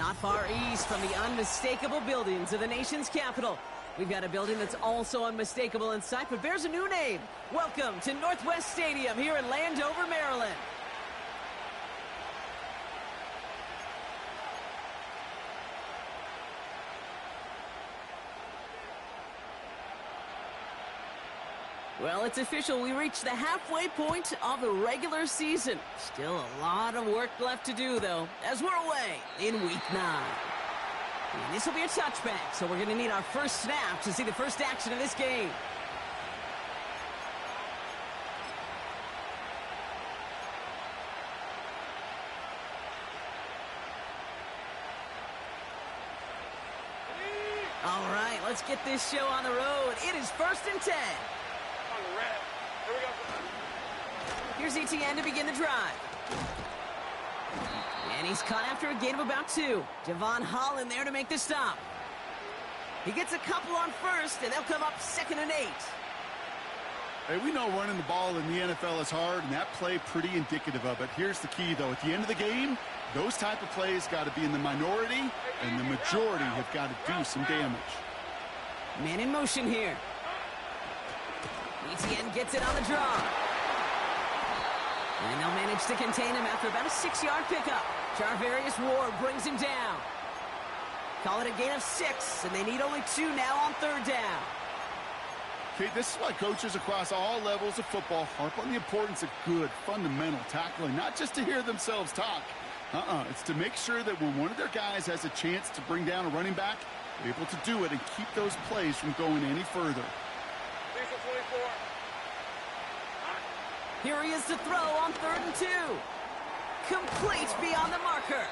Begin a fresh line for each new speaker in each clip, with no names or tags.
Not far east from the unmistakable buildings of the nation's capital, we've got a building that's also unmistakable in sight, but bears a new name. Welcome to Northwest Stadium here in Landover, Maryland. Well, it's official. We reached the halfway point of the regular season. Still a lot of work left to do, though, as we're away in Week 9. And this will be a touchback, so we're going to need our first snap to see the first action of this game. All right, let's get this show on the road. It is 1st and 10. Here's ETN to begin the drive. And he's caught after a gain of about 2. Javon Holland there to make the stop. He gets a couple on first, and they'll come up 2nd and 8.
Hey, we know running the ball in the NFL is hard, and that play pretty indicative of it. Here's the key, though. At the end of the game, those type of plays got to be in the minority, and the majority have got to do some damage.
Man in motion here. ETN gets it on the draw. And they'll manage to contain him after about a 6-yard pickup. Charvarius Ward brings him down. Call it a gain of 6, and they need only 2 now on 3rd down.
Okay, this is why coaches across all levels of football harp on the importance of good, fundamental tackling, not just to hear themselves talk. It's to make sure that when one of their guys has a chance to bring down a running back, they're able to do it and keep those plays from going any further.
Here he is to throw on 3rd and 2. Complete beyond the marker.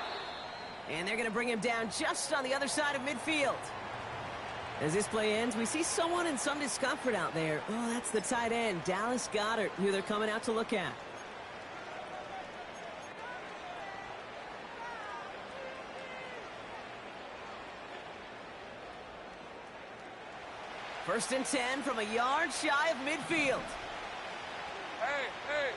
And they're going to bring him down just on the other side of midfield. As this play ends, we see someone in some discomfort out there. Oh, that's the tight end, Dallas Goedert, who they're coming out to look at. First and 10 from a yard shy of midfield.
Hey.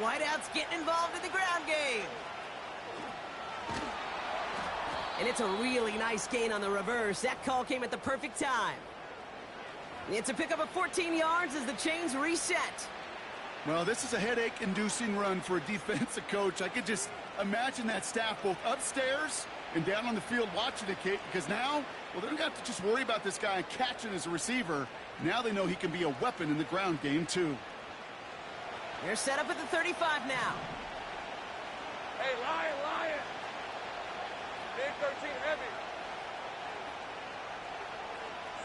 Whiteout's getting involved in the ground game. And it's a really nice gain on the reverse. That call came at the perfect time. It's a pickup of 14 yards as the chains reset.
Well, this is a headache-inducing run for a defensive coach. I could just imagine that staff both upstairs and down on the field watching it, Kate, because now, well, they don't have to just worry about this guy catching as a receiver. Now they know he can be a weapon in the ground game, too.
They're set up at the 35 now.
Hey, Lion. Big 13 heavy.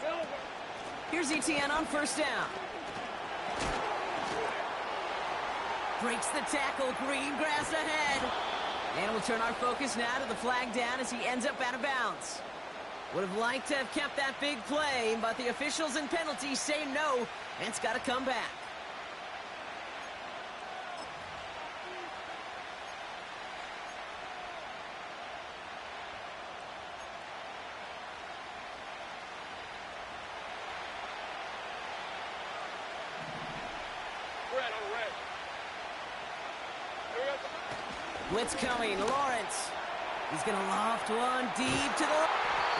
Silver.
Here's ETN on 1st down. Breaks the tackle, green grass ahead. And we'll turn our focus now to the flag down as he ends up out of bounds. Would have liked to have kept that big play, but the officials and penalties say no, and it's got to come back. Blitz coming, Lawrence. He's going to loft one deep to the...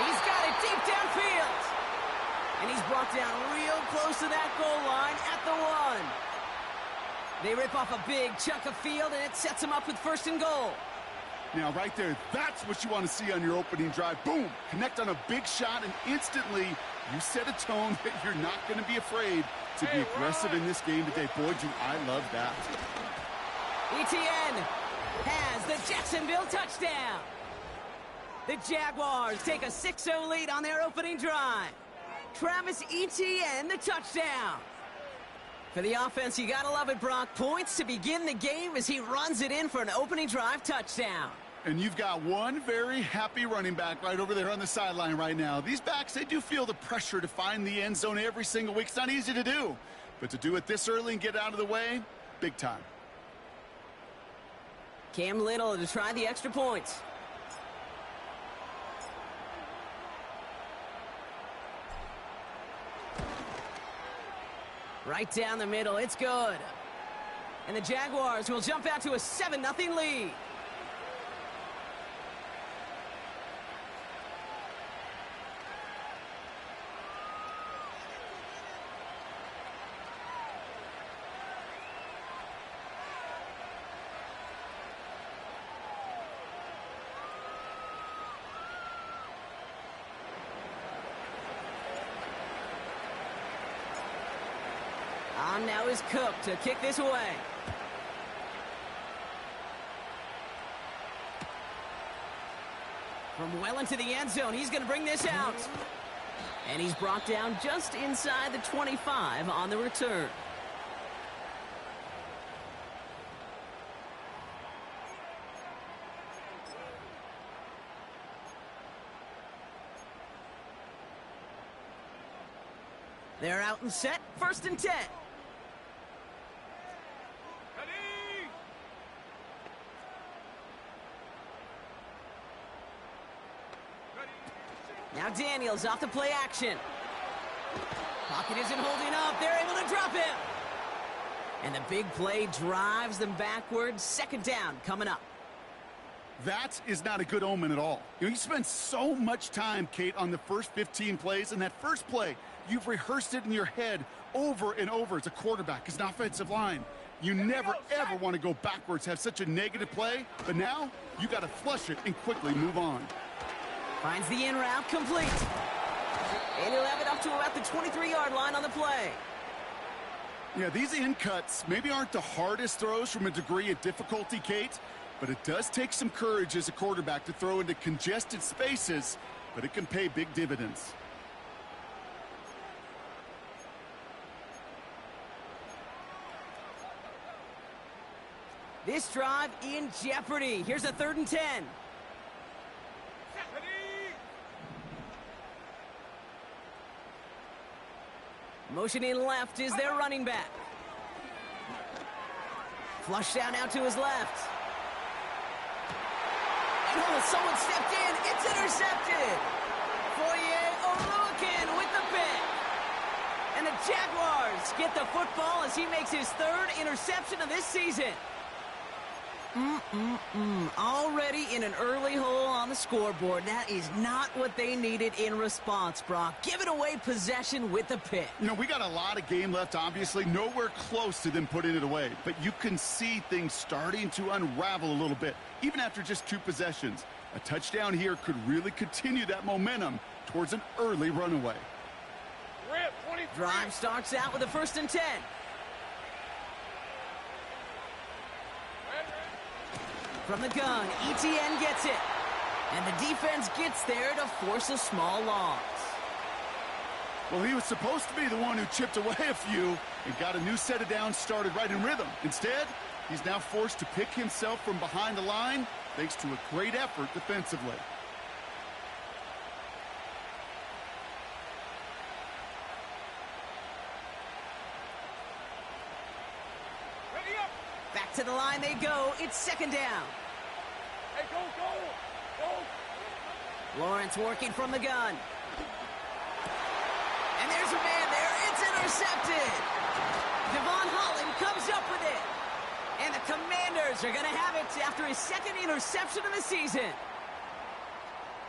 He's got it deep downfield. And he's brought down real close to that goal line at the 1. They rip off a big chunk of field, and it sets him up with 1st and goal.
Now, right there, that's what you want to see on your opening drive. Boom! Connect on a big shot, and instantly you set a tone that you're not going to be afraid to be aggressive in this game today. Boy, do I love that.
ETN has the Jacksonville touchdown. The Jaguars take a 6-0 lead on their opening drive. Travis Etienne, the touchdown. For the offense, you gotta love it, Brock. Points to begin the game as he runs it in for an opening drive touchdown.
And you've got one very happy running back right over there on the sideline right now. These backs, they do feel the pressure to find the end zone every single week. It's not easy to do, but to do it this early and get out of the way, big time.
Cam Little to try the extra points. Right down the middle, it's good. And the Jaguars will jump out to a 7-0 lead. On now is Cook to kick this away. From well into the end zone, he's going to bring this out. And he's brought down just inside the 25 on the return. They're out and set, 1st and 10. Now Daniels off the play action. Pocket isn't holding up. They're able to drop him. And the big play drives them backwards. 2nd down coming up.
That is not a good omen at all. You spend so much time, Kate, on the first 15 plays, and that first play, you've rehearsed it in your head over and over as a quarterback, as an offensive line. You never, ever want to go backwards, have such a negative play, but now you got to flush it and quickly move on.
Finds the in route complete. And he'll have it up to about the 23-yard line on the play.
Yeah, these in cuts maybe aren't the hardest throws from a degree of difficulty, Kate, but it does take some courage as a quarterback to throw into congested spaces, but it can pay big dividends.
This drive in jeopardy. Here's a 3rd and 10. Motioning left is their running back. Flush down out to his left. And oh, someone stepped in. It's intercepted. Foye Oluwakin with the pick. And the Jaguars get the football as he makes his 3rd interception of this season. Already in an early hole on the scoreboard. That is not what they needed in response, Brock. Giving away possession with the pick.
You know, we got a lot of game left, obviously. Nowhere close to them putting it away. But you can see things starting to unravel a little bit, even after just 2 possessions. A touchdown here could really continue that momentum towards an early runaway.
Drive starts out with a 1st and 10. From the gun, ETN gets it. And the defense gets there to force a small loss.
Well, he was supposed to be the one who chipped away a few and got a new set of downs started right in rhythm. Instead, he's now forced to pick himself from behind the line thanks to a great effort defensively.
Back to the line they go. It's 2nd down.
Hey, go.
Lawrence working from the gun. And there's a man there. It's intercepted. Devon Holland comes up with it. And the Commanders are going to have it after his 2nd interception of the season.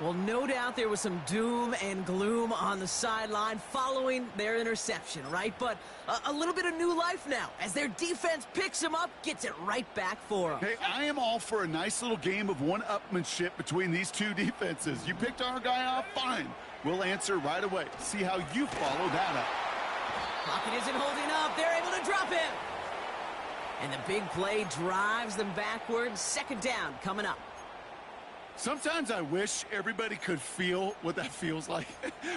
Well, no doubt there was some doom and gloom on the sideline following their interception, right? But a little bit of new life now as their defense picks him up, gets it right back for him.
Hey, I am all for a nice little game of one-upmanship between these 2 defenses. You picked our guy off, fine. We'll answer right away. See how you follow that up.
Pocket isn't holding up. They're able to drop him. And the big play drives them backwards. 2nd down coming up.
Sometimes I wish everybody could feel what that feels like.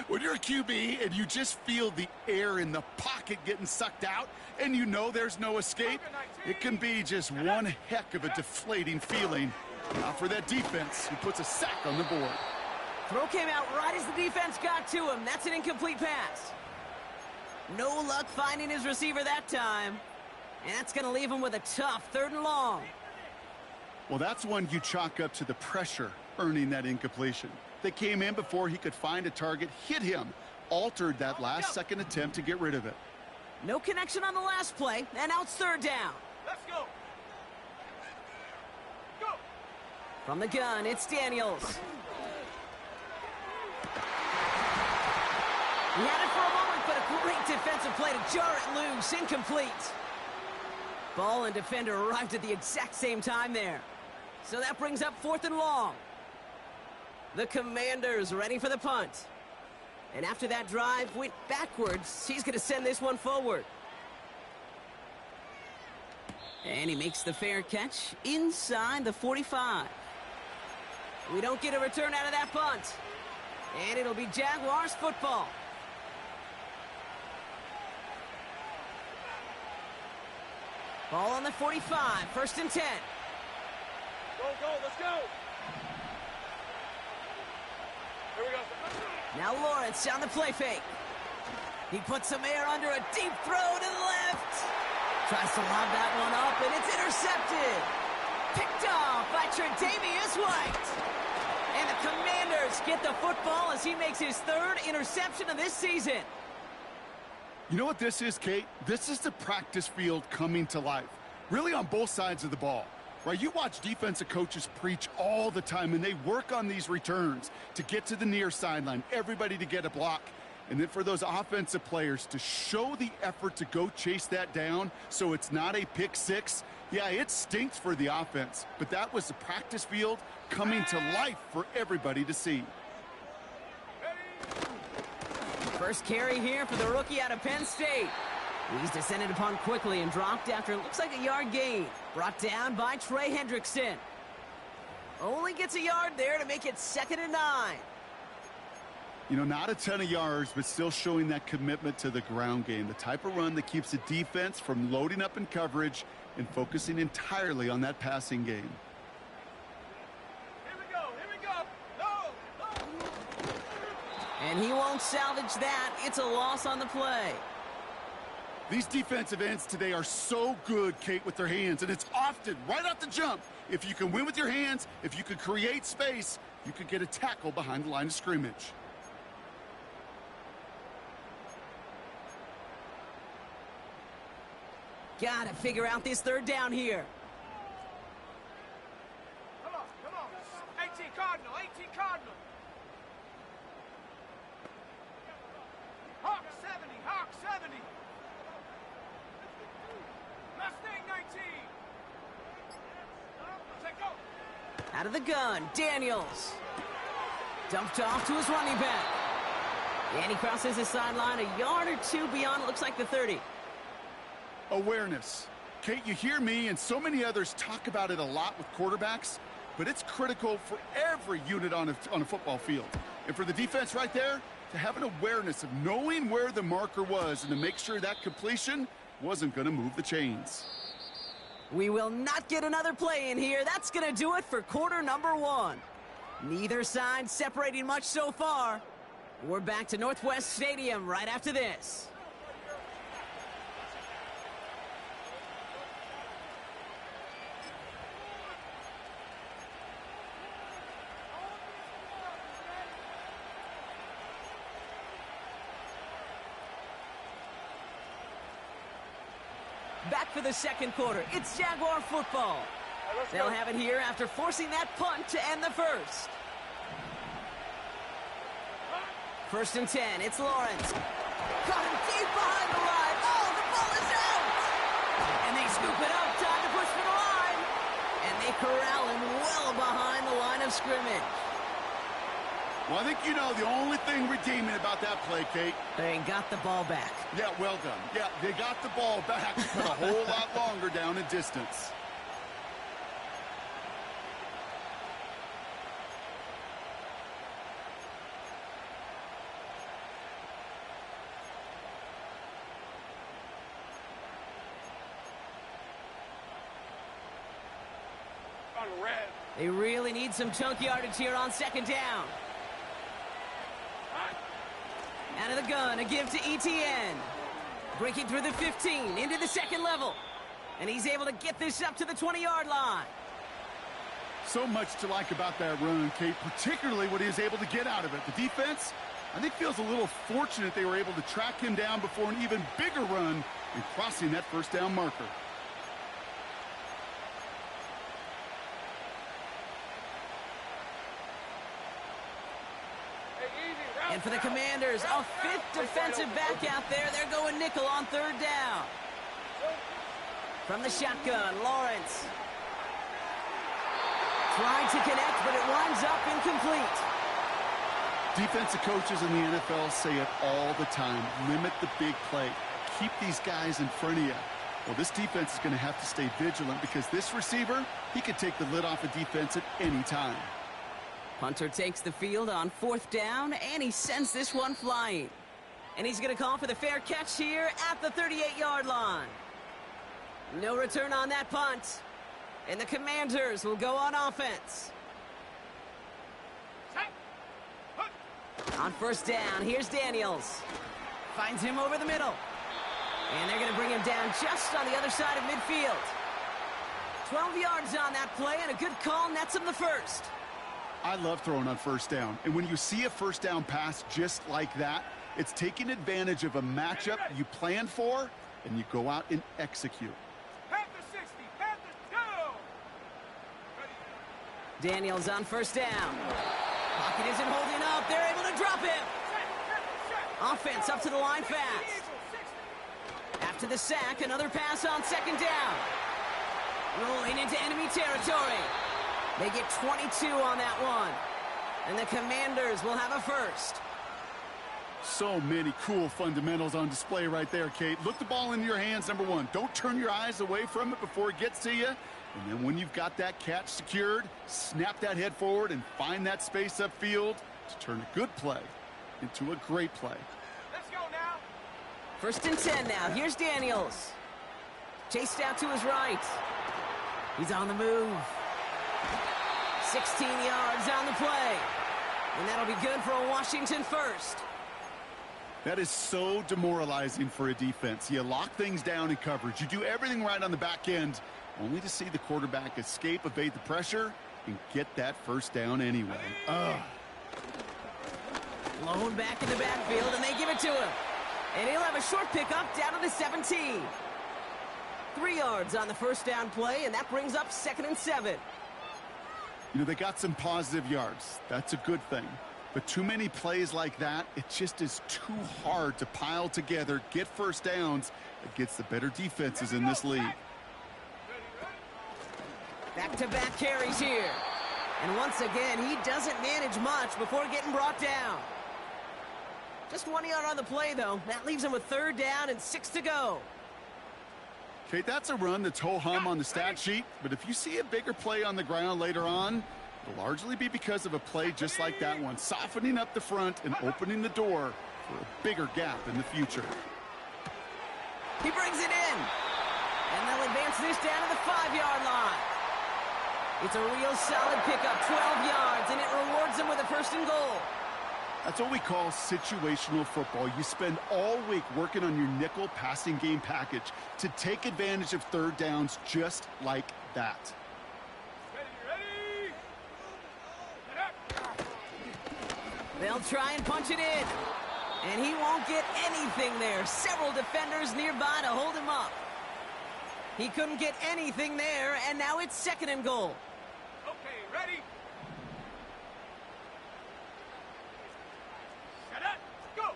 When you're a QB and you just feel the air in the pocket getting sucked out and you know there's no escape, it can be just one heck of a deflating feeling. For that defense who puts a sack on the board.
Throw came out right as the defense got to him. That's an incomplete pass. No luck finding his receiver that time. And that's going to leave him with a tough 3rd and long.
Well, that's one you chalk up to the pressure earning that incompletion. They came in before he could find a target, hit him, altered that last second attempt to get rid of it.
No connection on the last play, and now it's 3rd down.
Let's go.
From the gun, it's Daniels. He had it for a moment, but a great defensive play to jar it loose. Incomplete. Ball and defender arrived at the exact same time there. So that brings up 4th and long. The Commanders ready for the punt. And after that drive went backwards, he's going to send this one forward. And he makes the fair catch inside the 45. We don't get a return out of that punt. And it'll be Jaguars football. Ball on the 45, 1st and 10.
Go, let's go. Here we go.
Now Lawrence on the play fake. He puts some air under a deep throw to the left. Tries to lob that one up, and it's intercepted. Picked off by Tre'Davious White. And the Commanders get the football as he makes his 3rd interception of this season.
You know what this is, Kate? This is the practice field coming to life. Really on both sides of the ball. Right? You watch defensive coaches preach all the time, and they work on these returns to get to the near sideline, everybody to get a block. And then for those offensive players to show the effort to go chase that down so it's not a pick six. Yeah, it stinks for the offense, but that was the practice field coming to life for everybody to see.
First carry here for the rookie out of Penn State. He's descended upon quickly and dropped after it looks like a yard gain. Brought down by Trey Hendrickson. Only gets a yard there to make it 2nd and 9.
You know, not a ton of yards, but still showing that commitment to the ground game. The type of run that keeps the defense from loading up in coverage and focusing entirely on that passing game.
Here we go. No.
And he won't salvage that. It's a loss on the play.
These defensive ends today are so good, Kate, with their hands, and it's often right off the jump. If you can win with your hands, if you can create space, you can get a tackle behind the line of scrimmage.
Gotta figure out this 3rd down here.
Come on. 18 Cardinal. Hawk 70. Mustang 19. Let's go.
Out of the gun, Daniels. Dumped off to his running back. And he crosses his sideline a yard or 2 beyond, it looks like the 30.
Awareness. Kate, you hear me and so many others talk about it a lot with quarterbacks, but it's critical for every unit on a football field. And for the defense right there, to have an awareness of knowing where the marker was and to make sure that completion wasn't going to move the chains.
We will not get another play in here. That's going to do it for quarter number 1. Neither side separating much so far. We're back to Northwest Stadium right after this. Back for the 2nd quarter. It's Jaguar football. They'll have it here after forcing that punt to end the 1st. 1st and 10. It's Lawrence. Got him deep behind the line. Oh, the ball is out! And they scoop it up. Time to push for the line. And they corral him well behind the line of scrimmage.
Well, I think you know the only thing redeeming about that play, Kate.
They got the ball back.
Yeah, well done. Yeah, they got the ball back, but a whole lot longer down in distance.
On red.
They really need some chunk yardage here on 2nd down. Out of the gun, a give to Etienne. Breaking through the 15, into the 2nd level. And he's able to get this up to the 20-yard line.
So much to like about that run, Kate, particularly what he was able to get out of it. The defense, I think, feels a little fortunate they were able to track him down before an even bigger run and crossing that 1st down marker.
And for the Commanders, a fifth defensive back out there. They're going nickel on third down. From the shotgun, Lawrence. Trying to connect, but it winds up incomplete.
Defensive coaches in the NFL say it all the time. Limit the big play. Keep these guys in front of you. Well, this defense is going to have to stay vigilant because this receiver, he could take the lid off a defense at any time.
Hunter takes the field on fourth down, and he sends this one flying. And he's going to call for the fair catch here at the 38-yard line. No return on that punt. And the Commanders will go on offense. On first down, here's Daniels. Finds him over the middle. And they're going to bring him down just on the other side of midfield. 12 yards on that play, and a good call nets him the first.
I love throwing on first down. And when you see a first down pass just like that, it's taking advantage of a matchup you plan for, and you go out and execute.
Daniels on first down. Pocket isn't holding up. They're able to drop him. Offense up to the line fast. After the sack, another pass on second down. Rolling into enemy territory. They get 22 on that one. And the Commanders will have a first.
So many cool fundamentals on display right there, Kate. Look the ball into your hands, number one. Don't turn your eyes away from it before it gets to you. And then when you've got that catch secured, snap that head forward and find that space upfield to turn a good play into a great play.
Let's go now.
First and 10 now. Here's Daniels. Chased out to his right. He's on the move. 16 yards on the play. And that'll be good for a Washington first.
That is so demoralizing for a defense. You lock things down in coverage. You do everything right on the back end, only to see the quarterback escape, evade the pressure, and get that first down anyway.
Blown back in the backfield, and they give it to him. And he'll have a short pickup down to the 17. 3 yards on the first down play, and that brings up 2nd and 7.
You know, they got some positive yards. That's a good thing. But too many plays like that, it just is too hard to pile together, get first downs against the better defenses in this league.
Back-to-back carries here. And once again, he doesn't manage much before getting brought down. Just 1 yard on the play, though. That leaves him with third down and 6 to go.
Okay, that's a run that's ho-hum on the stat sheet, but if you see a bigger play on the ground later on, it'll largely be because of a play just like that one, softening up the front and opening the door for a bigger gap in the future.
He brings it in. And they'll advance this down to the 5-yard line. It's a real solid pickup, 12 yards, and it rewards them with a first and goal.
That's what we call situational football. You spend all week working on your nickel passing game package to take advantage of third downs just like that.
They'll try and punch it in. And he won't get anything there. Several defenders nearby to hold him up. He couldn't get anything there, and now it's 2nd and goal.
Okay, ready? Set up, go!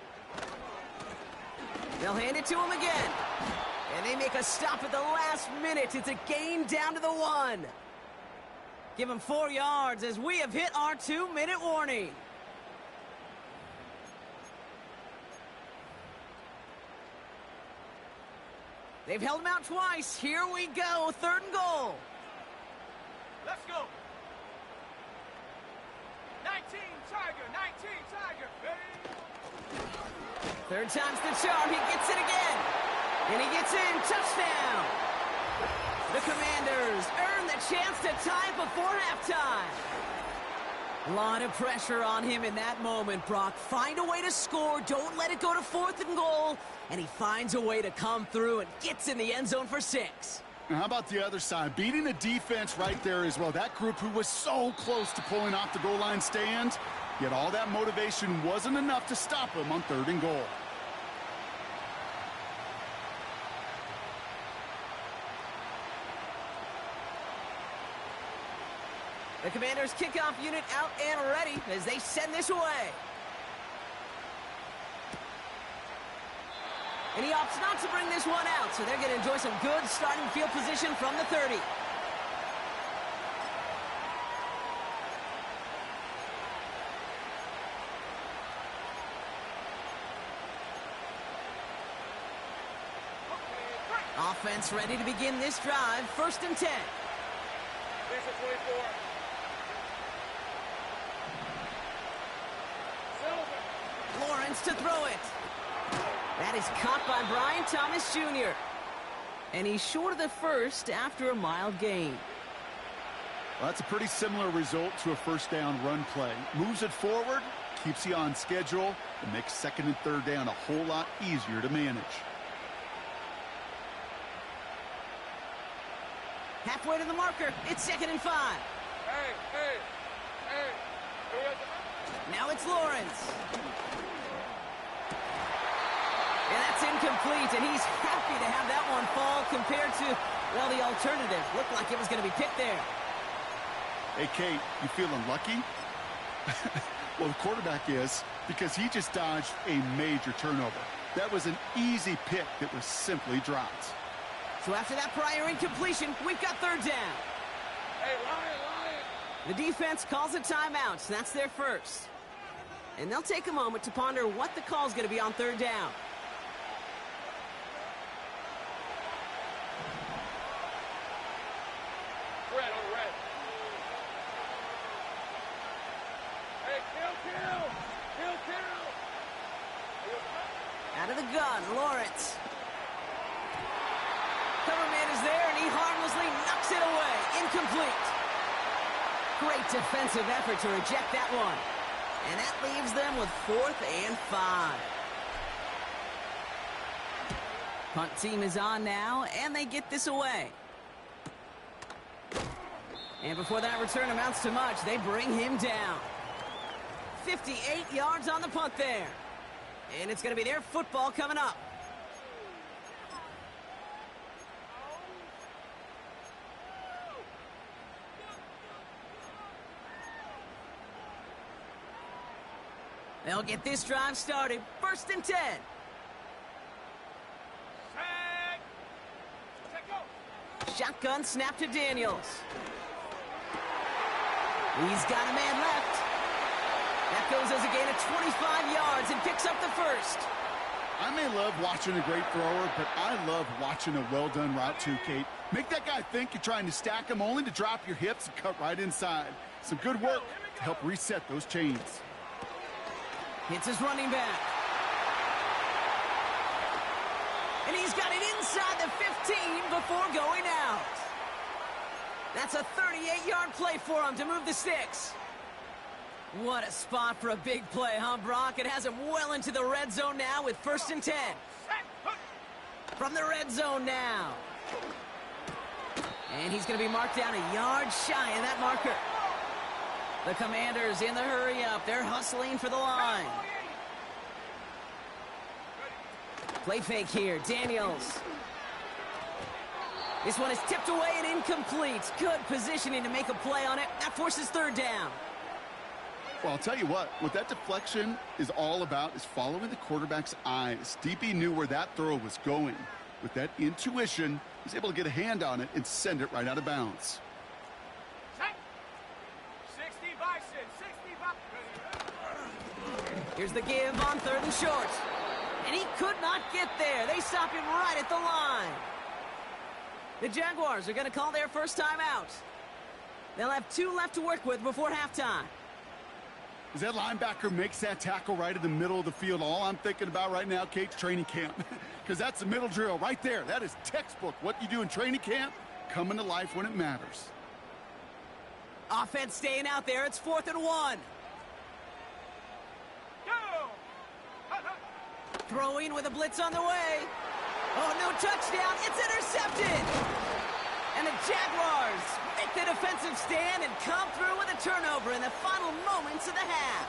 They'll hand it to him again. And they make a stop at the last minute. It's a gain down to the 1. Give him 4 yards as we have hit our 2-minute warning. They've held him out twice. Here we go. 3rd and goal.
Let's go. 19 Tiger, 19 Tiger. Ready?
Third time's the charm. He gets it again. And he gets in. Touchdown. The Commanders earn the chance to tie before halftime. A lot of pressure on him in that moment, Brock. Find a way to score. Don't let it go to 4th and goal. And he finds a way to come through and gets in the end zone for 6.
Now, how about the other side? Beating the defense right there as well. That group who was so close to pulling off the goal line stand, yet all that motivation wasn't enough to stop him on 3rd and goal.
The Commanders' kickoff unit out and ready as they send this away. And he opts not to bring this one out, so they're going to enjoy some good starting field position from the 30. Offense ready to begin this drive. 1st and 10.
Here's the 24. Silver.
Lawrence to throw it. That is caught by Brian Thomas Jr. And he's short of the first after a mild gain.
Well, that's a pretty similar result to a first down run play. Moves it forward, keeps you on schedule, and makes 2nd and 3rd down a whole lot easier to manage.
Halfway to the marker. It's 2nd and 5.
Hey.
Now it's Lawrence. And that's incomplete, and he's happy to have that one fall compared to, well, the alternative. Looked like it was going to be picked there.
Hey, Kate, you feeling lucky? Well, the quarterback is, because he just dodged a major turnover. That was an easy pick that was simply dropped.
So after that prior incompletion, we've got 3rd down.
Hey, Lion.
The defense calls a timeout, so that's their first. And they'll take a moment to ponder what the call is going to be on 3rd down.
Red on red. Hey, kill.
Out of the gun, Lawrence. Cover man is there, and he harmlessly knocks it away. Incomplete. Great defensive effort to reject that one. And that leaves them with 4th and 5. Punt team is on now, and they get this away. And before that return amounts to much, they bring him down. 58 yards on the punt there. And it's going to be their football coming up. They'll get this drive started. 1st and 10. Shotgun snap to Daniels. He's got a man left. That goes as a gain of 25 yards and picks up the first.
I may love watching a great thrower, but I love watching a well-done route too, Kate. Make that guy think you're trying to stack him only to drop your hips and cut right inside. Some good work to help reset those chains.
Hits his running back. And he's got it inside the 15 before going out. That's a 38-yard play for him to move the sticks. What a spot for a big play, huh, Brock? It has him well into the red zone now with 1st and 10. From the red zone now. And he's going to be marked down a yard shy of that marker. The Commanders in the hurry up. They're hustling for the line. Play fake here. Daniels. This one is tipped away and incomplete. Good positioning to make a play on it. That forces 3rd down.
Well, I'll tell you what that deflection is all about is following the quarterback's eyes. DB knew where that throw was going. With that intuition, he's able to get a hand on it and send it right out of bounds.
60 Bison, 60 Bison.
Here's the give on 3rd and short. And he could not get there. They stop him right at the line. The Jaguars are going to call their first timeout. They'll have 2 left to work with before halftime.
As that linebacker makes that tackle right in the middle of the field, all I'm thinking about right now, Kate's training camp. Because that's the middle drill right there. That is textbook. What you do in training camp, coming to life when it matters.
Offense staying out there. It's 4th and 1. Throwing with a blitz on the way. Oh, no touchdown. It's intercepted. And the Jaguars make the defensive stand and come through with a turnover in the final moments of the half.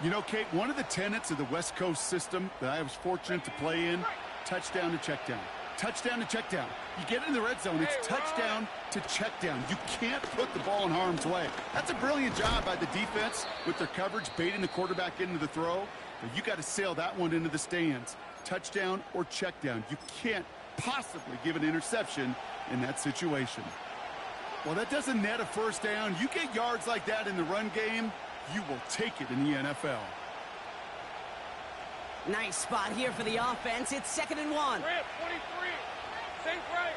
You know, Kate, one of the tenets of the West Coast system that I was fortunate to play in, touchdown to check down. Touchdown to check down. You get in the red zone, it's touchdown to check down. You can't put the ball in harm's way. That's a brilliant job by the defense with their coverage, baiting the quarterback into the throw. But you got to sail that one into the stands. touchdown or check down. You can't possibly give an interception in that situation. Well, that doesn't net a first down. You get yards like that in the run game, you will take it in the NFL.
Nice spot here for the offense. It's 2nd and 1.
Grant, 23. Safe right.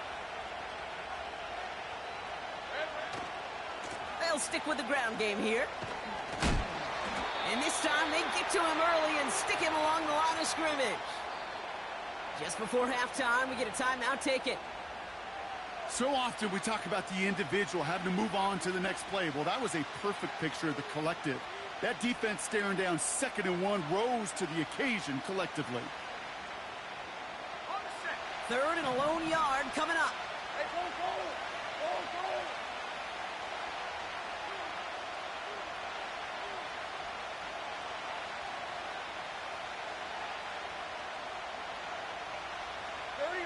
They'll stick with the ground game here. And this time they get to him early and stick him along the line of scrimmage. Just before halftime, we get a timeout taken.
So often we talk about the individual having to move on to the next play. Well, that was a perfect picture of the collective. That defense staring down 2nd and 1 rose to the occasion collectively.
3rd and a lone yard coming up.
Hey, go, go. Go, go.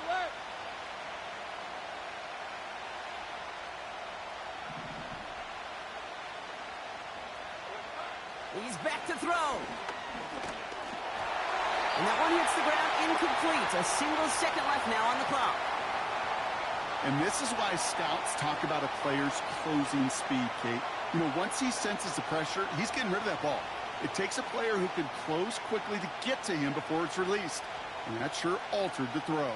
Left.
He's back to throw. And that one hits the ground incomplete. A single second left now on the clock.
And this is why scouts talk about a player's closing speed, Kate. You know, once he senses the pressure, he's getting rid of that ball. It takes a player who can close quickly to get to him before it's released. And that sure altered the throw.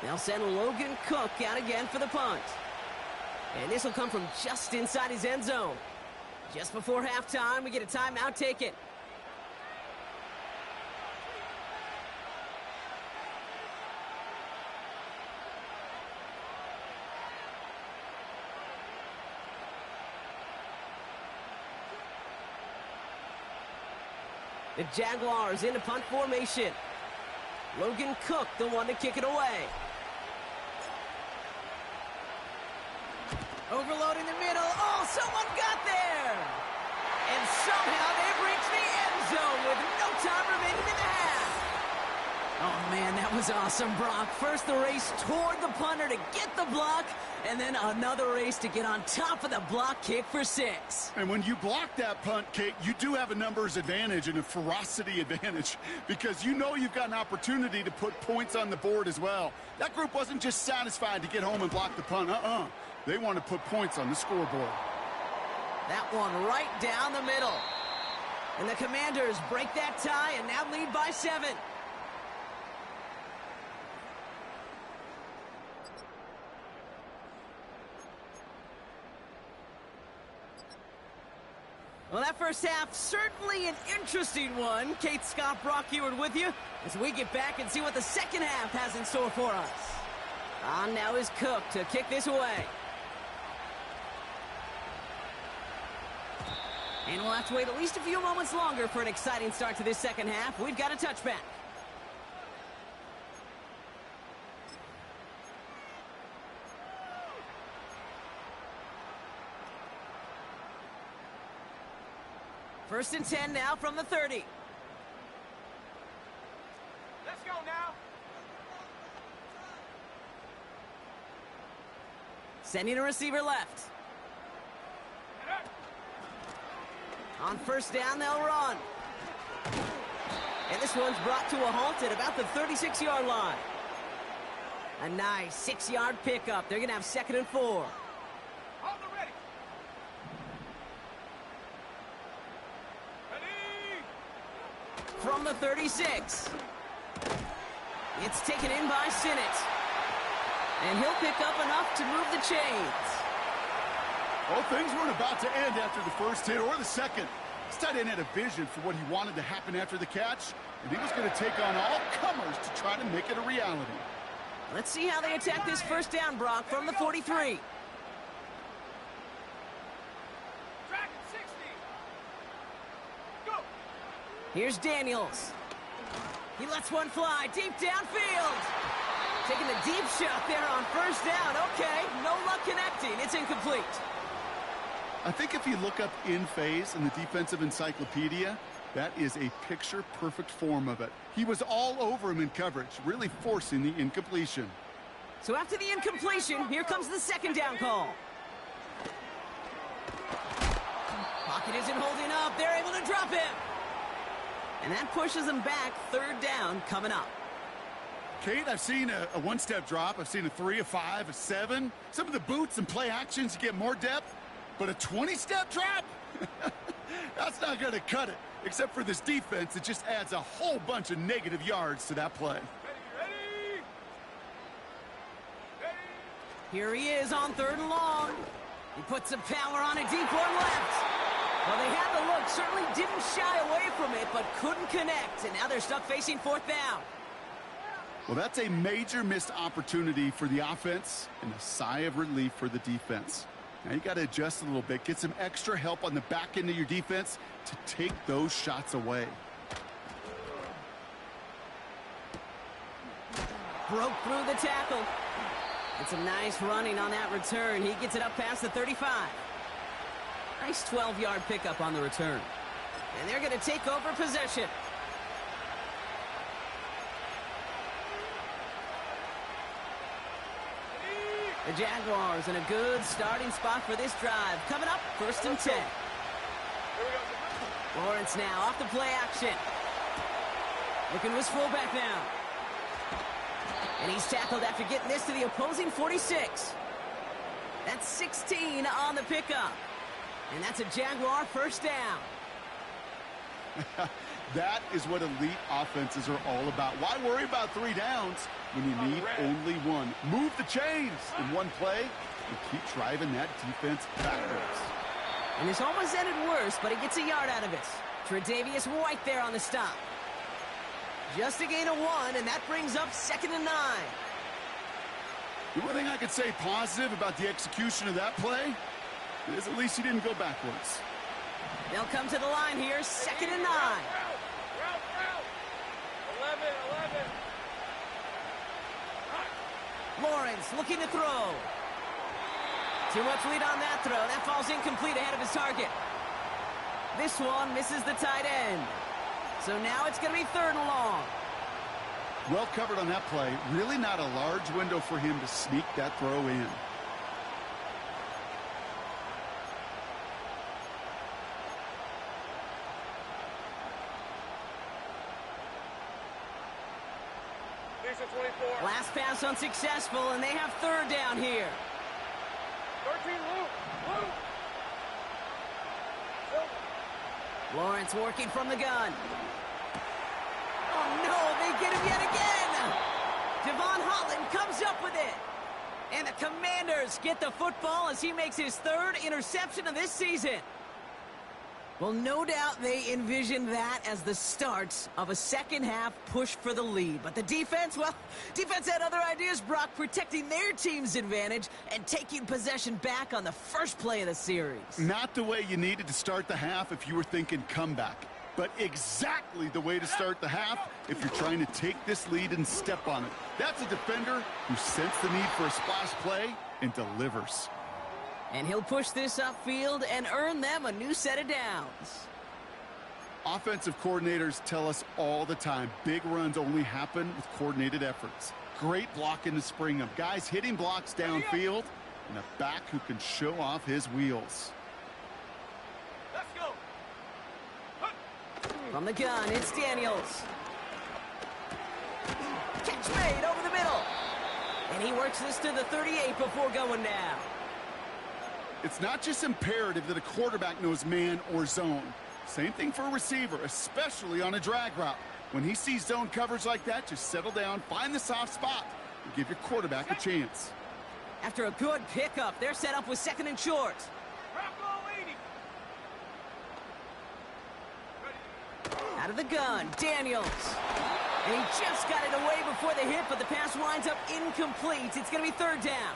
They'll send Logan Cook out again for the punt. And this will come from just inside his end zone. Just before halftime, we get a timeout taken. The Jaguars in a punt formation. Logan Cook, the one to kick it away. Overload in the middle. Oh, someone got there! And somehow they've reached the end zone with no time remaining in the half. Oh, man, that was awesome, Brock. First the race toward the punter to get the block, and then another race to get on top of the block kick for 6.
And when you block that punt, Kate, you do have a numbers advantage and a ferocity advantage because you know you've got an opportunity to put points on the board as well. That group wasn't just satisfied to get home and block the punt. They want to put points on the scoreboard.
That one right down the middle. And the Commanders break that tie and now lead by 7. Well, that first half, certainly an interesting one. Kate, Scott, Brock Ewart with you as we get back and see what the second half has in store for us. On now is Cook to kick this away. And we'll have to wait at least a few moments longer for an exciting start to this second half. We've got a touchback. First and 10 now from the 30.
Let's go now.
Sending a receiver left. On first down, they'll run. And this one's brought to a halt at about the 36-yard line. A nice 6-yard pickup. They're going to have 2nd and 4.
Hold the ready. Ready.
From the 36. It's taken in by Sinnott. And he'll pick up enough to move the chains.
Well, things weren't about to end after the first hit or the second. This tight end had a vision for what he wanted to happen after the catch, and he was going to take on all comers to try to make it a reality.
Let's see how they attack this first down, Brock, from the 43.
Track 60. Go.
Here's Daniels. He lets one fly deep downfield. Taking the deep shot there on first down. Okay, no luck connecting. It's incomplete.
I think if you look up in phase in the defensive encyclopedia, that is a picture-perfect form of it. He was all over him in coverage, really forcing the incompletion.
So after the incompletion, here comes the second down call. Pocket isn't holding up. They're able to drop him. And that pushes them back. Third down coming up.
Kate, I've seen a one-step drop. I've seen a 3, a 5, a 7. Some of the boots and play actions, you get more depth. But a 20-step drop? That's not going to cut it. Except for this defense, it just adds a whole bunch of negative yards to that play.
Ready.
Here he is on 3rd and long. He puts some power on a deep one left. Well, they had the look, certainly didn't shy away from it, but couldn't connect. And now they're stuck facing 4th down.
Well, that's a major missed opportunity for the offense and a sigh of relief for the defense. Now you got to adjust a little bit, get some extra help on the back end of your defense to take those shots away.
Broke through the tackle. And some nice running on that return. He gets it up past the 35. Nice 12-yard pickup on the return. And they're going to take over possession. The Jaguars in a good starting spot for this drive. Coming up, 1st and 10. Lawrence now off the play action. Looking to his fullback now. And he's tackled after getting this to the opposing 46. That's 16 on the pickup. And that's a Jaguar 1st down.
That is what elite offenses are all about. Why worry about 3 downs when you need only 1? Move the chains in one play and keep driving that defense backwards.
And this almost ended worse, but he gets a yard out of it. Tre'Davious White there on the stop. Just a gain of 1, and that brings up 2nd and 9.
The one thing I could say positive about the execution of that play is at least he didn't go backwards.
They'll come to the line here, 2nd and 9.
Route. 11.
Lawrence looking to throw. Too much lead on that throw. That falls incomplete ahead of his target. This one misses the tight end. So now it's going to be 3rd and long.
Well covered on that play. Really not a large window for him to sneak that throw in.
Last pass unsuccessful, and they have 3rd down here.
13, Luke.
Lawrence working from the gun. Oh, no, they get him yet again. Devon Holland comes up with it. And the Commanders get the football as he makes his 3rd interception of this season. Well, no doubt they envisioned that as the start of a 2nd half push for the lead. But the defense, well, defense had other ideas, Brock, protecting their team's advantage and taking possession back on the first play of the series.
Not the way you needed to start the half if you were thinking comeback, but exactly the way to start the half if you're trying to take this lead and step on it. That's a defender who sensed the need for a splash play and delivers.
And he'll push this upfield and earn them a new set of downs.
Offensive coordinators tell us all the time, big runs only happen with coordinated efforts. Great blocking to spring them. Guys hitting blocks downfield, and a back who can show off his wheels.
Let's go.
From the gun, it's Daniels. Catch made over the middle. And he works this to the 38 before going down.
It's not just imperative that a quarterback knows man or zone. Same thing for a receiver, especially on a drag route. When he sees zone coverage like that, just settle down, find the soft spot, and give your quarterback a chance.
After a good pickup, they're set up with 2nd and short. Out of the gun, Daniels. And he just got it away before the hit, but the pass winds up incomplete. It's going to be 3rd down.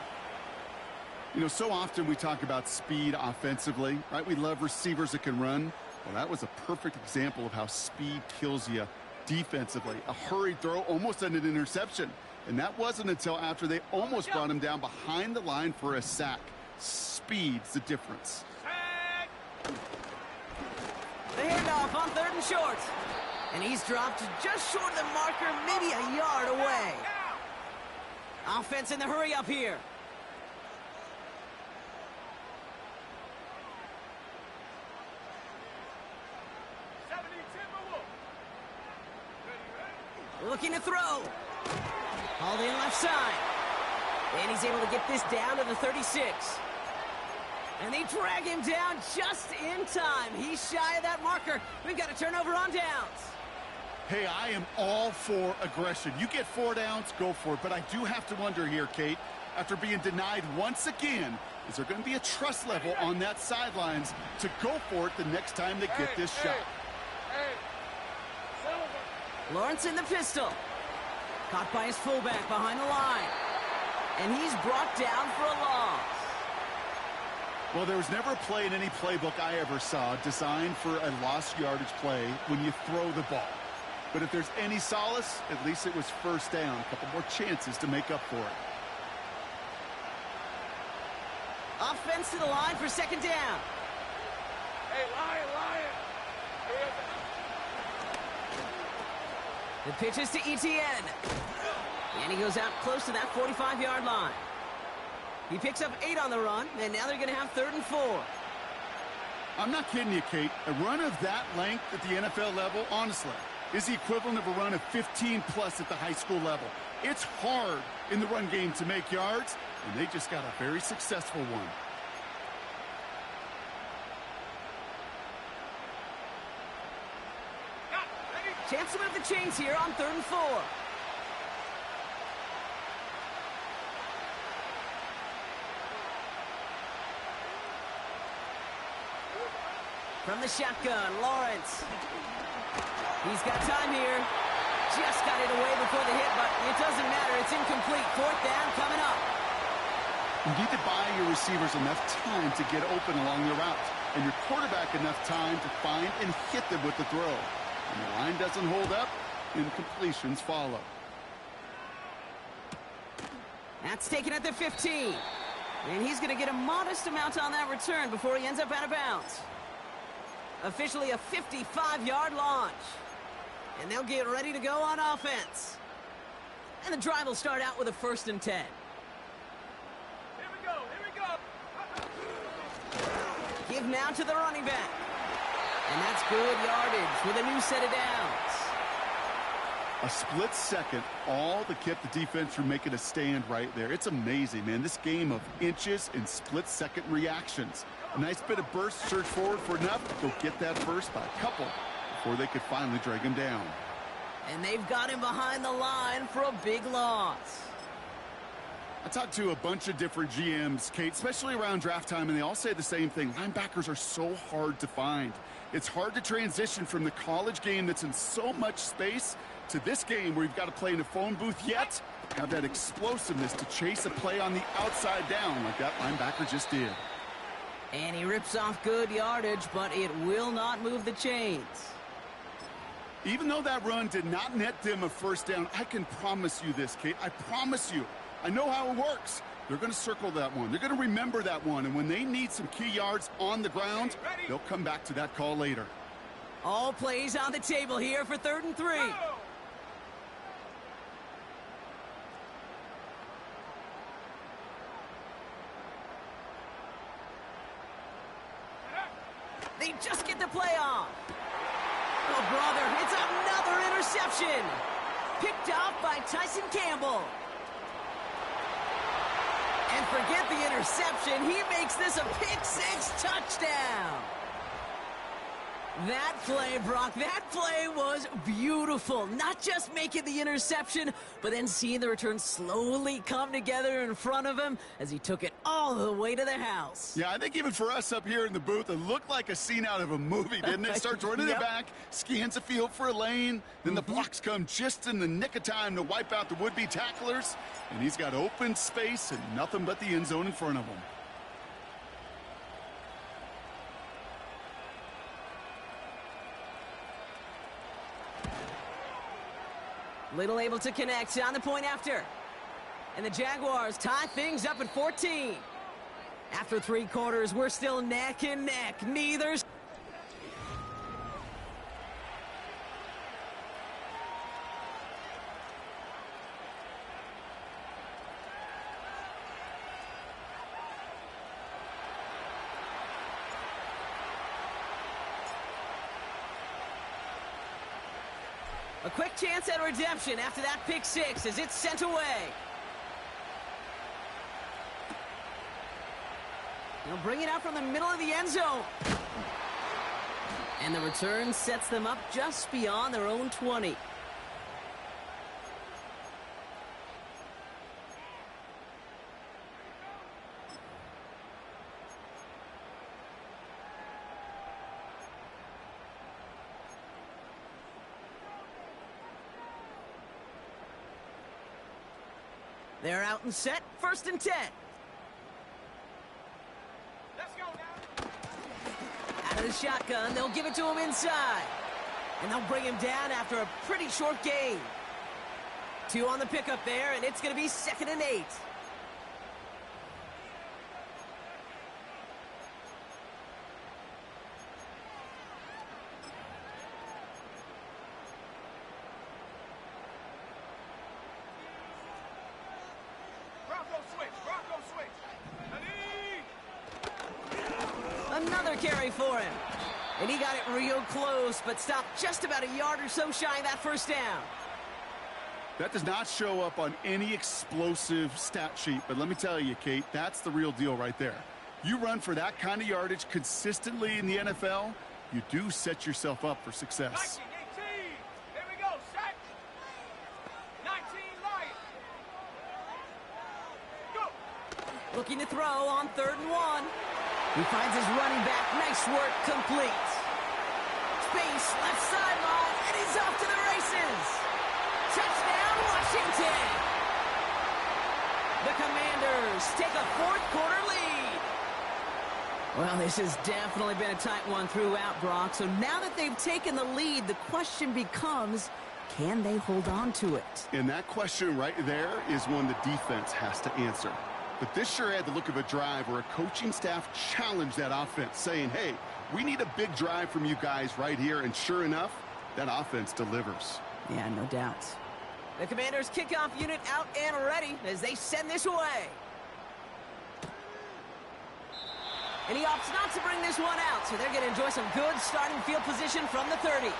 You know, so often we talk about speed offensively, right? We love receivers that can run. Well, that was a perfect example of how speed kills you defensively. A hurried throw, almost an interception. And that wasn't until after they almost brought him down behind the line for a sack. Speed's the difference.
The handoff on 3rd and short. And he's dropped just short of the marker, maybe a yard away. Offense in the hurry up here. Looking to throw. Hauled in left side. And he's able to get this down to the 36. And they drag him down just in time. He's shy of that marker. We've got a turnover on downs.
Hey, I am all for aggression. You get 4 downs, go for it. But I do have to wonder here, Kate, after being denied once again, is there going to be a trust level on that sidelines to go for it the next time they get this shot?
Lawrence in the pistol. Caught by his fullback behind the line. And he's brought down for a loss.
Well, there was never a play in any playbook I ever saw designed for a lost yardage play when you throw the ball. But if there's any solace, at least it was first down. A couple more chances to make up for it.
Offense to the line for second down.
Hey, Lion!
The pitch is to Etienne. And he goes out close to that 45-yard line. He picks up 8 on the run, and now they're going to have 3rd and 4.
I'm not kidding you, Kate. A run of that length at the NFL level, honestly, is the equivalent of a run of 15-plus at the high school level. It's hard in the run game to make yards, and they just got a very successful one.
Chance to move the chains here on 3rd and 4. From the shotgun, Lawrence. He's got time here. Just got it away before the hit, but it doesn't matter. It's incomplete. 4th down coming up.
You need to buy your receivers enough time to get open along their route, and your quarterback enough time to find and hit them with the throw. When the line doesn't hold up, incompletions follow.
That's taken at the 15. And he's going to get a modest amount on that return before he ends up out of bounds. Officially a 55-yard launch. And they'll get ready to go on offense. And the drive will start out with a 1st and 10.
Here we go!
Give now to the running back. And that's good yardage with a new set of downs.
A split second, all that kept the defense from making a stand right there. It's amazing, man. This game of inches and split-second reactions. A nice bit of burst, surge forward for enough. Go get that first by a couple before they could finally drag him down.
And they've got him behind the line for a big loss.
I talked to a bunch of different GMs, Kate, especially around draft time, and they all say the same thing. Linebackers are so hard to find. It's hard to transition from the college game that's in so much space to this game where you've got to play in a phone booth, yet have that explosiveness to chase a play on the outside down like that linebacker just did.
And he rips off good yardage, but it will not move the chains.
Even though that run did not net them a first down, I can promise you this, Kate. I promise you. I know how it works. They're going to circle that one. They're going to remember that one. And when they need some key yards on the ground, they'll come back to that call later.
All plays on the table here for 3rd and 3. They just get the play off. Oh, brother, it's another interception. Picked off by Tyson Campbell. And forget the interception. He makes this a pick-6 touchdown. That play, Brock, that play was beautiful. Not just making the interception, but then seeing the return slowly come together in front of him as he took it all the way to the house.
Yeah, I think even for us up here in the booth, it looked like a scene out of a movie, didn't it? Starts running it back, scans the field for a lane, then the blocks come just in the nick of time to wipe out the would-be tacklers, and he's got open space and nothing but the end zone in front of him.
Little able to connect on the point after. And the Jaguars tie things up at 14. After 3 quarters, we're still neck and neck. Neither. A quick chance at redemption after that pick six as it's sent away. They'll bring it out from the middle of the end zone. And the return sets them up just beyond their own 20. They're out and set, 1st and 10.
Let's go now.
Out of the shotgun, they'll give it to him inside. And they'll bring him down after a pretty short gain. 2 on the pickup there, and it's going to be 2nd and 8.
Bronco switch.
Another carry for him. And he got it real close, but stopped just about a yard or so shy of that 1st down.
That does not show up on any explosive stat sheet, but let me tell you, Kate, that's the real deal right there. You run for that kind of yardage consistently in the NFL, you do set yourself up for success.
19, 18. Here we go, set. 19, Lion. Go.
Looking to throw on 3rd and 1. He finds his running back. Nice work, complete. Space, left sideline, and he's off to the races. Touchdown, Washington. The Commanders take a 4th quarter lead. Well, this has definitely been a tight one throughout, Brock. So now that they've taken the lead, the question becomes, can they hold on to it?
And that question right there is one the defense has to answer. But this sure had the look of a drive where a coaching staff challenged that offense, saying, hey, we need a big drive from you guys right here. And sure enough, that offense delivers.
Yeah, no doubt. The Commanders' kickoff unit out and ready as they send this away. And he opts not to bring this one out, so they're going to enjoy some good starting field position from the 30.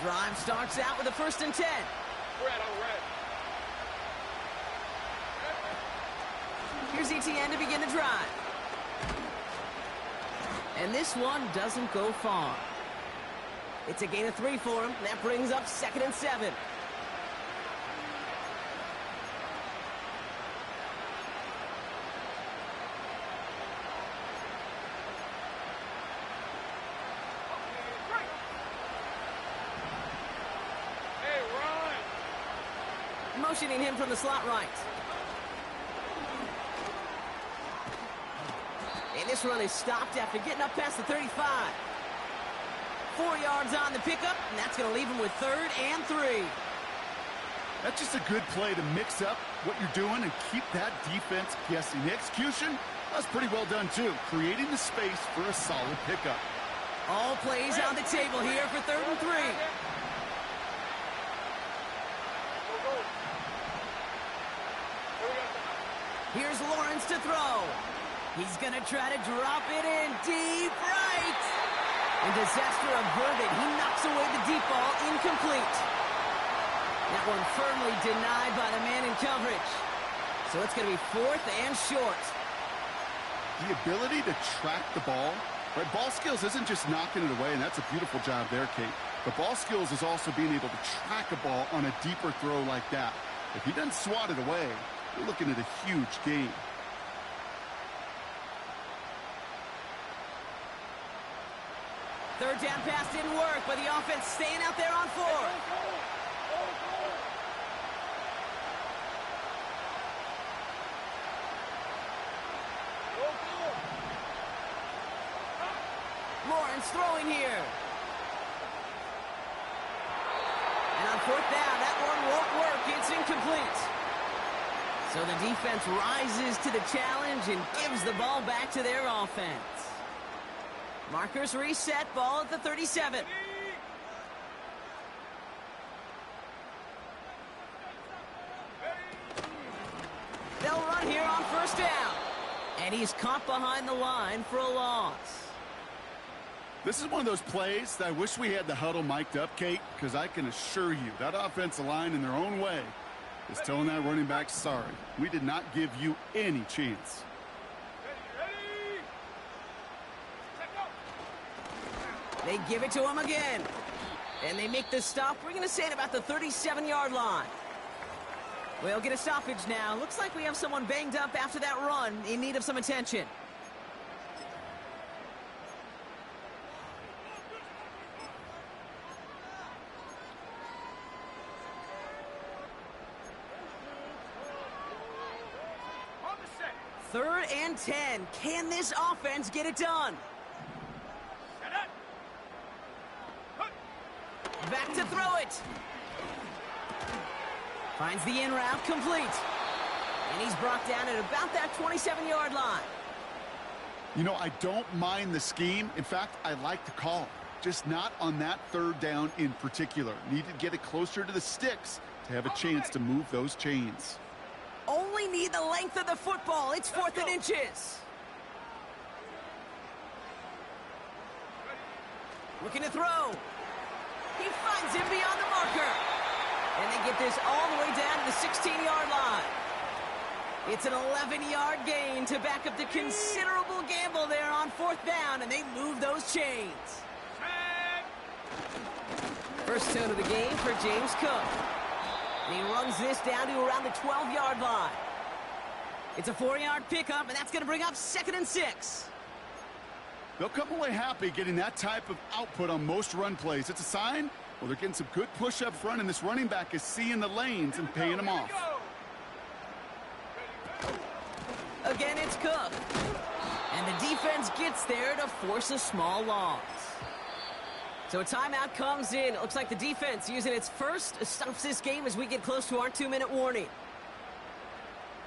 Drive starts out with a 1st and 10.
Red on red.
Here's ETN to begin the drive. And this one doesn't go far. It's a gain of 3 for him. That brings up 2nd and 7. Motioning him from the slot right. And this run is stopped after getting up past the 35. 4 yards on the pickup, and that's going to leave him with 3rd and 3.
That's just a good play to mix up what you're doing and keep that defense guessing. The execution, that's pretty well done too, creating the space for a solid pickup.
All plays on the table here for 3rd and 3. Here's Lawrence to throw. He's going to try to drop it in deep right. And disaster averted. He knocks away the deep ball, incomplete. That one firmly denied by the man in coverage. So it's going to be 4th and short.
The ability to track the ball, right? Ball skills isn't just knocking it away, and that's a beautiful job there, Kate. The ball skills is also being able to track a ball on a deeper throw like that. If he doesn't swat it away, we're looking at a huge gain.
Third down pass didn't work, but the offense staying out there on 4. Lawrence throwing here. And on fourth down. That one won't work. It's incomplete. So the defense rises to the challenge and gives the ball back to their offense. Markers reset, ball at the 37. They'll run here on first down. And he's caught behind the line for a loss.
This is one of those plays that I wish we had the huddle mic'd up, Kate, because I can assure you that offensive line in their own way is telling that running back, sorry, we did not give you any chance.
They give it to him again. And they make the stop. We're going to say it about the 37-yard line. We'll get a stoppage now. Looks like we have someone banged up after that run in need of some attention. Third and 10. Can this offense get it done? Back to throw it. Finds the in route complete. And he's brought down at about that 27-yard line.
You know, I don't mind the scheme. In fact, I like the call. Just not on that third down in particular. Need to get it closer to the sticks to have a chance to move those chains.
Only need the length of the football. It's 4th and inches. Looking to throw. He finds him beyond the marker. And they get this all the way down to the 16-yard line. It's an 11-yard gain to back up the considerable gamble there on 4th down, and they move those chains. First tone of the game for James Cook. And he runs this down to around the 12-yard line. It's a 4-yard pickup, and that's going to bring up 2nd and 6.
They'll come away happy getting that type of output on most run plays. It's a sign, well, they're getting some good push up front, and this running back is seeing the lanes and paying them off.
Again, it's Cook. And the defense gets there to force a small loss. So a timeout comes in. It looks like the defense using its first stops this game as we get close to our 2-minute warning.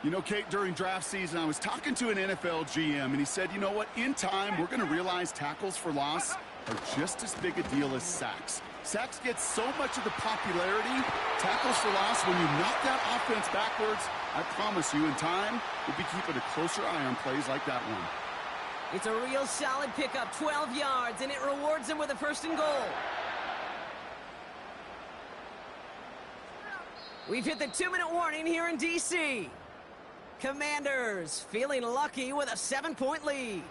You know, Kate, during draft season, I was talking to an NFL GM, and he said, you know what, in time, we're going to realize tackles for loss are just as big a deal as sacks. Sacks get so much of the popularity. Tackles for loss, when you knock that offense backwards, I promise you, in time, we'll be keeping a closer eye on plays like that one.
It's a real solid pickup, 12 yards, and it rewards him with a 1st and goal. We've hit the 2-minute warning here in D.C. Commanders feeling lucky with a 7-point lead.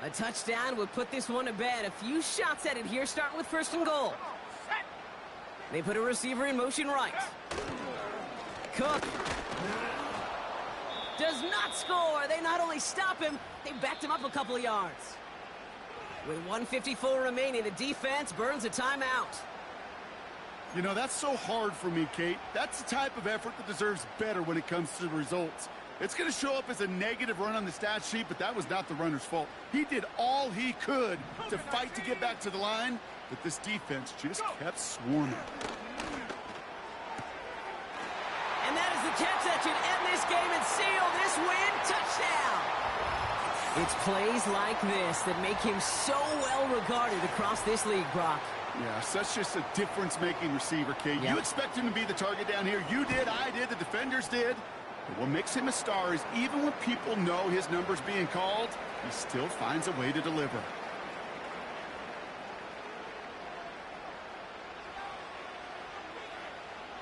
A touchdown would put this one to bed. A few shots at it here, starting with 1st and goal. They put a receiver in motion right. Cook does not score. They not only stop him, they backed him up a couple of yards. With 1:54 remaining, the defense burns a timeout.
You know, that's so hard for me, Kate. That's the type of effort that deserves better when it comes to the results. It's going to show up as a negative run on the stat sheet, but that was not the runner's fault. He did all he could to fight to get back to the line, but this defense just kept swarming.
And that is the catch that should end this game and seal this win. Touchdown! It's plays like this that make him so well regarded across this league, Brock.
Yeah, such just a difference-making receiver, Kate. Yep. You expect him to be the target down here. You did, I did, the defenders did. But what makes him a star is even when people know his number's being called, he still finds a way to deliver.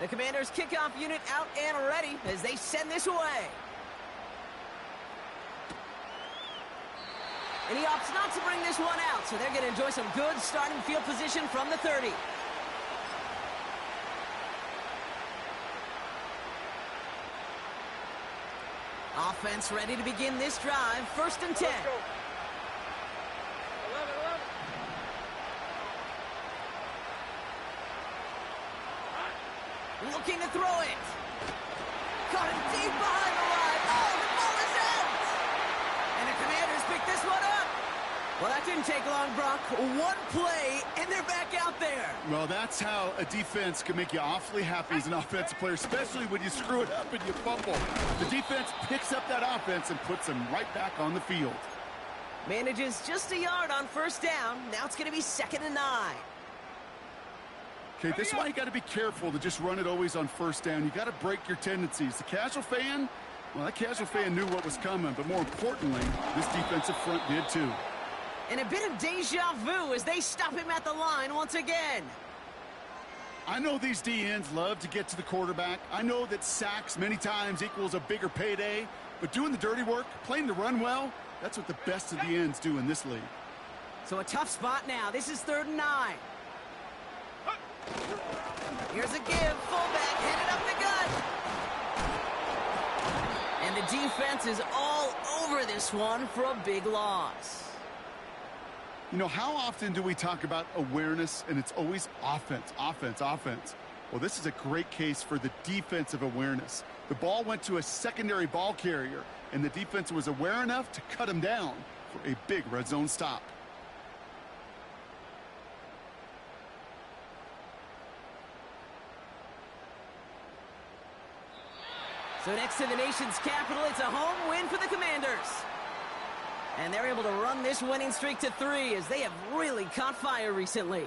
The Commanders' kickoff unit out and ready as they send this away. And he opts not to bring this one out, so they're going to enjoy some good starting field position from the 30. Offense ready to begin this drive. 1st and 10. Looking to throw it. Caught it deep behind the line. Oh, the ball is out. And the Commanders pick this one up. Well, that didn't take long, Brock. One play, and they're back out there.
Well, that's how a defense can make you awfully happy as an offensive player, especially when you screw it up and you fumble. The defense picks up that offense and puts them right back on the field.
Manages just a yard on first down. Now it's going to be 2nd and 9.
Okay, this is why you got to be careful to just run it always on first down. You got to break your tendencies. The casual fan, well, that casual fan knew what was coming, but more importantly, this defensive front did too.
And a bit of deja vu as they stop him at the line once again.
I know these DNs love to get to the quarterback. I know that sacks many times equals a bigger payday, but doing the dirty work, playing the run well, that's what the best of the ends do in this league.
So a tough spot now. This is 3rd and 9. Here's a give. Fullback headed up the gut. And the defense is all over this one for a big loss.
You know, how often do we talk about awareness, and it's always offense, offense, offense? Well, this is a great case for the defensive awareness. The ball went to a secondary ball carrier, and the defense was aware enough to cut him down for a big red zone stop.
So next to the nation's capital, it's a home win for the Commanders. And they're able to run this winning streak to 3 as they have really caught fire recently.